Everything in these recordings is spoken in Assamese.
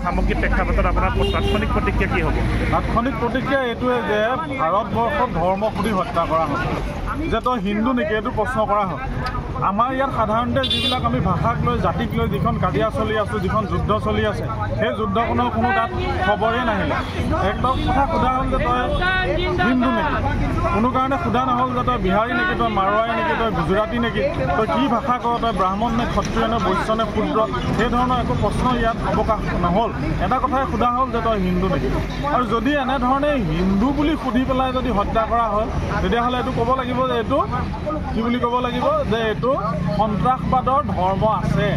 সামগ্ৰিক প্ৰেক্ষাপটত আপোনাৰ তাৎক্ষণিক প্ৰতিক্ৰিয়া কি হ'ব? তাৎক্ষণিক প্ৰতিক্ৰিয়া এইটোৱে যে ভাৰতবৰ্ষত ধৰ্ম সুধি হত্যা কৰা হয়, যে তই হিন্দু নেকি এইটো প্ৰশ্ন কৰা হয়। আমাৰ ইয়াত সাধাৰণতে যিবিলাক আমি ভাষাক লৈ জাতিক লৈ যিখন কাজিয়া চলি আছোঁ, যিখন যুদ্ধ চলি আছে, সেই যুদ্ধখনৰ কোনো তাত খবৰেই নাহিলে। একদম কথা সোধা হ'ল যে তই হিন্দু নেকি, কোনো কাৰণে সোধা নহ'ল যে তই বিহাৰী নেকি, তই মাৰোৱাৰী নেকি, তই গুজৰাটী নেকি, তই কি ভাষা কৰ, তই ব্ৰাহ্মণ নে ক্ষত্ৰিয় নে বৈশ্য নে ক্ষুদ্ৰ, সেই ধৰণৰ একো প্ৰশ্ন ইয়াত অৱকাশ নহ'ল। এটা কথাই সোধা হ'ল যে তই হিন্দু নেকি। আৰু যদি এনেধৰণে হিন্দু বুলি সুধি পেলাই যদি হত্যা কৰা হয়, তেতিয়াহ'লে এইটো ক'ব লাগিব যে এইটো কি বুলি ক'ব লাগিব যে এইটো সন্ত্ৰাসবাদৰ ধৰ্ম আছে।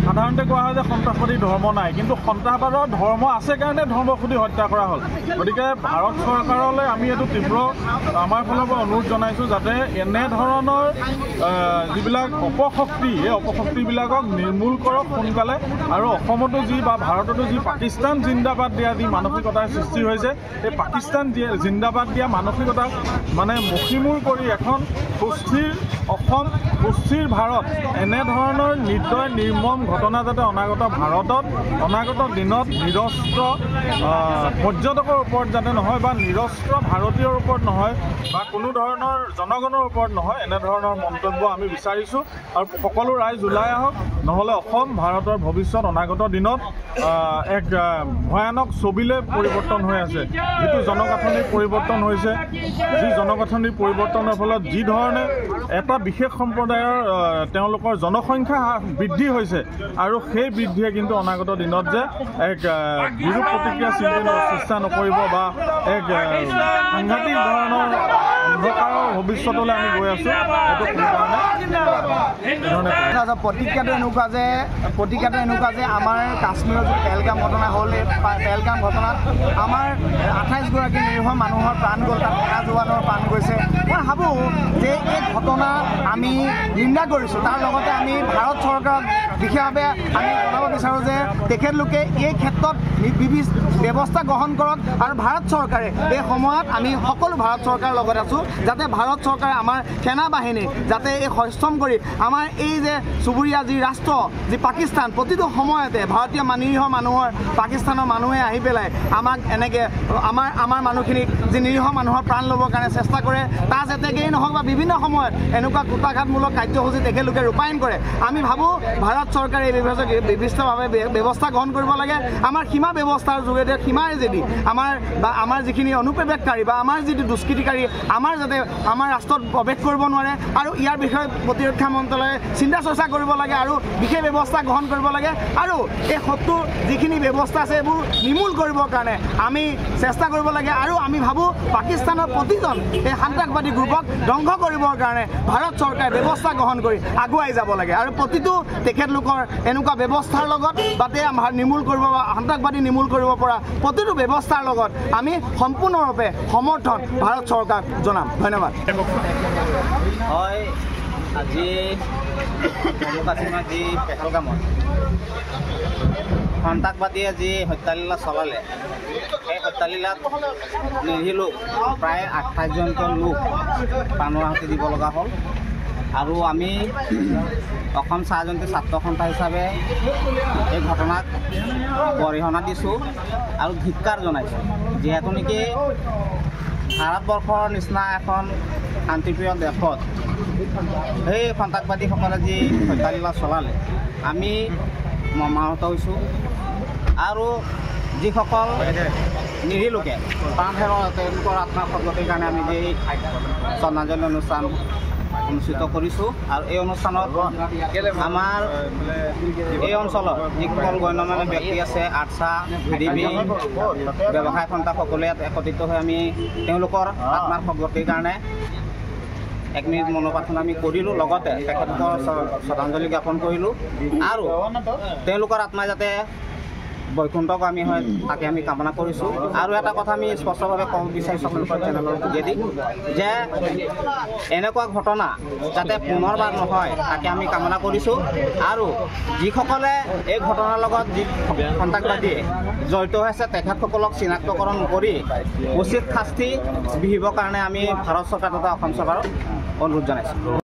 সাধাৰণতে কোৱা হয় যে সন্ত্ৰাসবাদী ধৰ্ম নাই, কিন্তু সন্ত্ৰাসবাদৰ ধৰ্ম আছে কাৰণে ধৰ্ম সুধি হত্যা কৰা হ'ল। গতিকে ভাৰত চৰকাৰলৈ আমি এইটো তীব্ৰ আমাৰ ফালৰ পৰা অনুৰোধ জনাইছোঁ যাতে এনেধৰণৰ যিবিলাক অপশক্তি, এই অপশক্তিবিলাকক নিৰ্মূল কৰক সোনকালে। আৰু অসমতো যি বা ভাৰততো যি পাকিস্তান জিন্দাবাদ দিয়া যি মানসিকতাৰ সৃষ্টি হৈছে, এই পাকিস্তান জিন্দাবাদ দিয়া মানসিকতাক মানে মষিমূৰ কৰি এখন সুস্থিৰ অসম, সুস্থিৰ ভাৰত, এনেধৰণৰ নিৰ্দয় নিৰ্মম ঘটনা যাতে অনাগত ভাৰতত অনাগত দিনত নিৰস্ত্ৰ পৰ্যটকৰ ওপৰত যাতে নহয় বা নিৰস্ত্ৰ ভাৰতীয়ৰ ওপৰত নহয় বা কোনো ধৰণৰ জনগণৰ ওপৰত নহয়, এনেধৰণৰ মন্তব্য আমি বিচাৰিছোঁ। আৰু সকলো ৰাইজ ওলাই আহক, নহ'লে অসম ভাৰতৰ ভৱিষ্যত অনাগত দিনত এক ভয়ানক ছবিলৈ পৰিৱৰ্তন হৈ আছে। যিটো জনগাঁথনিৰ পৰিৱৰ্তন হৈছে, যি জনগাঁথনিৰ পৰিৱৰ্তনৰ ফলত যি ধৰণে এটা বিশেষ সম্প্ৰদায়ৰ তেওঁলোকৰ জনসংখ্যা বৃদ্ধি হৈছে, আৰু সেই বৃদ্ধিয়ে কিন্তু অনাগত দিনত যে এক বিৰূপ প্ৰতিক্ৰিয়া চেষ্টা নকৰিব বা এক সাংঘাতিক ধৰণৰ অন্ধকাৰৰ ভৱিষ্যতলৈ আমি গৈ আছোঁ। এইটো প্ৰতিক্ৰিয়াটো এনেকুৱা যে আমাৰ কাশ্মীৰৰ যি পেহেলগাম ঘটনা হ'ল, এই পেহেলগাম ঘটনাত আমাৰ 28গৰাকী নিৰীহ মানুহৰ প্ৰাণ গ'ল, তাত সেনা জোৱানৰ প্ৰাণ গৈছে। মই ভাবোঁ যে এই ঘটনা আমি নিন্দা কৰিছোঁ। তাৰ লগতে আমি ভাৰত চৰকাৰক বিশেষভাৱে আমি জনাব বিচাৰোঁ যে তেখেতলোকে এই ক্ষেত্ৰত ব্যৱস্থা গ্ৰহণ কৰক। আৰু ভাৰত চৰকাৰে এই সময়ত আমি সকলো ভাৰত চৰকাৰৰ লগত আছোঁ, যাতে ভাৰত চৰকাৰে আমাৰ সেনা বাহিনী যাতে এই সক্ষম কৰি আমাৰ এই যে চুবুৰীয়া যি ৰাষ্ট্ৰ যি পাকিস্তান, প্ৰতিটো সময়তে ভাৰতীয় নিৰীহ মানুহৰ পাকিস্তানৰ মানুহে আহি পেলাই আমাক এনেকৈ আমাৰ মানুহখিনিক যি নিৰীহ মানুহৰ প্ৰাণ ল'বৰ কাৰণে চেষ্টা কৰে, তাৰ যাতেগেই নহওক বা বিভিন্ন সময়ত এনেকুৱা কুটাঘাতমূলক কাৰ্যসূচী তেখেতলোকে ৰূপায়ণ কৰে। আমি ভাবোঁ ভাৰত চৰকাৰে এই নিৰ্দিষ্টভাৱে ব্যৱস্থা গ্ৰহণ কৰিব লাগে। আমাৰ সীমা ব্যৱস্থাৰ যোগেদি সীমাৰেদি আমাৰ যিখিনি অনুপ্ৰৱেশকাৰী বা আমাৰ যিটো দুষ্কৃতিকাৰী যাতে আমাৰ ৰাষ্ট্ৰত প্ৰৱেশ কৰিব নোৱাৰে, আৰু ইয়াৰ বিষয়ে প্ৰতিৰক্ষা মন্ত্ৰালয়ে চিন্তা চৰ্চা কৰিব লাগে আৰু বিশেষ ব্যৱস্থা গ্ৰহণ কৰিব লাগে। আৰু এই শত্ৰুৰ যিখিনি ব্যৱস্থা আছে এইবোৰ নিৰ্মূল কৰিবৰ কাৰণে আমি চেষ্টা কৰিব লাগে। আৰু আমি ভাবোঁ পাকিস্তানৰ প্ৰতিজন এই সন্ত্ৰাসবাদী গ্ৰুপক ধ্বংস কৰিবৰ কাৰণে ভাৰত চৰকাৰে ব্যৱস্থা গ্ৰহণ কৰি আগুৱাই যাব লাগে। আৰু প্ৰতিটো তেখেতলোকৰ এনেকুৱা ব্যৱস্থাৰ লগত বা নিৰ্মূল কৰিব বা সন্ত্ৰাসবাদী নিৰ্মূল কৰিব পৰা প্ৰতিটো ব্যৱস্থাৰ লগত আমি সম্পূৰ্ণৰূপে সমৰ্থন ভাৰত চৰকাৰক জনাম। ধন্যবাদ। হয়, আজি জম্মু কাশ্মীৰত যি পেহেলগামত সন্ত্ৰাসবাদীয়ে যি হত্যালীলা চলালে, সেই হত্যালীলাত নিৰীহ লোক প্ৰায় 28জনকৈ লোক প্ৰাণৰ আহুতি দিব লগা হ'ল। আৰু আমি অসম চাহ জয়ন্তী ছাত্ৰ সন্থা হিচাপে এই ঘটনাক গৰিহণা দিছোঁ আৰু ধিক্কাৰ জনাইছোঁ। যিহেতু নেকি ভাৰতবৰ্ষৰ নিচিনা এখন শান্তিপ্ৰিয় দেশত সেই সন্ত্ৰাসবাদীসকলে যি হত্যালীলা চলালে আমি মৰ্মাহত হৈছোঁ। আৰু যিসকল নিৰীহ লোকে প্ৰাণ হেৰুৱালে তেওঁলোকৰ আত্মাৰ সদ্গতিৰ কাৰণে আমি যি শ্ৰদ্ধাঞ্জলি অনুষ্ঠান অনুষ্ঠিত কৰিছোঁ। আৰু এই অনুষ্ঠানত আমাৰ এই অঞ্চলৰ যিসকল গণ্যমান্য ব্যক্তি আছে, আৰ্চা, ভিডিবি, ব্যৱসায় সন্থা সকলোৱে একত্ৰিত হৈ আমি তেওঁলোকৰ আত্মাৰ সদ্গতিৰ কাৰণে 1 মিনিট মনোপ্ৰাৰ্থনা আমি কৰিলোঁ। লগতে তেখেতলোকৰ শ্ৰদ্ধাঞ্জলি জ্ঞাপন কৰিলোঁ। আৰু তেওঁলোকৰ আত্মাই যাতে বৈকুণ্ঠগামী হয় তাকে আমি কামনা কৰিছোঁ। আৰু এটা কথা আমি স্পষ্টভাৱে ক'ব বিচাৰিছোঁ আপোনালোকৰ চেনেলৰ যোগেদি যে এনেকুৱা ঘটনা যাতে পুনৰবাৰ নহয় তাকে আমি কামনা কৰিছোঁ। আৰু যিসকলে এই ঘটনাৰ লগত যি সন্ত্ৰাসবাদীয়ে জড়িত হৈ আছে তেখেতসকলক চিনাক্তকৰণ কৰি উচিত শাস্তি বিহিবৰ কাৰণে আমি ভাৰত চৰকাৰ তথা অসম চৰকাৰক অনুৰোধ জনাইছোঁ।